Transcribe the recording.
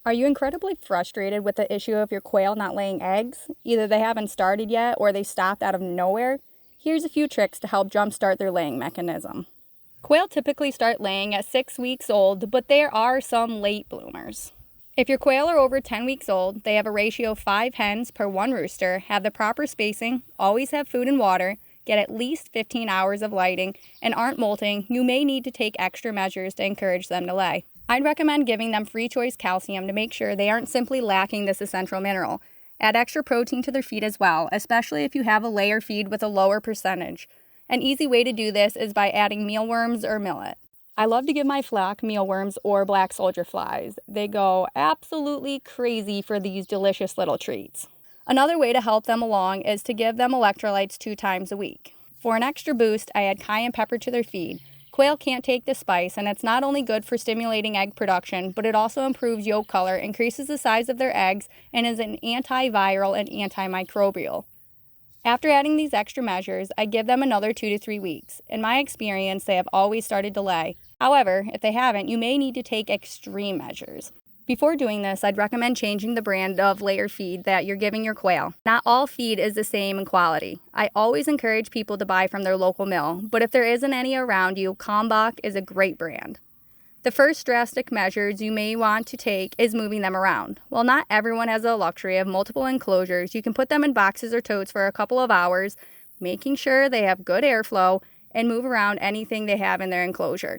Are you incredibly frustrated with the issue of your quail not laying eggs? Either they haven't started yet or they stopped out of nowhere? Here's a few tricks to help jumpstart their laying mechanism. Quail typically start laying at 6 weeks old, but there are some late bloomers. If your quail are over 10 weeks old, they have a ratio of 5 hens per 1 rooster, have the proper spacing, always have food and water, get at least 15 hours of lighting, and aren't molting, you may need to take extra measures to encourage them to lay. I'd recommend giving them free choice calcium to make sure they aren't simply lacking this essential mineral. Add extra protein to their feed as well, especially if you have a layer feed with a lower percentage. An easy way to do this is by adding mealworms or millet. I love to give my flock mealworms or black soldier flies. They go absolutely crazy for these delicious little treats. Another way to help them along is to give them electrolytes 2 times a week. For an extra boost, I add cayenne pepper to their feed. Quail can't take the spice, and it's not only good for stimulating egg production, but it also improves yolk color, increases the size of their eggs, and is an antiviral and antimicrobial. After adding these extra measures, I give them another 2 to 3 weeks. In my experience, they have always started to lay. However, if they haven't, you may need to take extreme measures. Before doing this, I'd recommend changing the brand of layer feed that you're giving your quail. Not all feed is the same in quality. I always encourage people to buy from their local mill, but if there isn't any around you, Kalmbach is a great brand. The first drastic measures you may want to take is moving them around. While not everyone has the luxury of multiple enclosures, you can put them in boxes or totes for a couple of hours, making sure they have good airflow, and move around anything they have in their enclosure.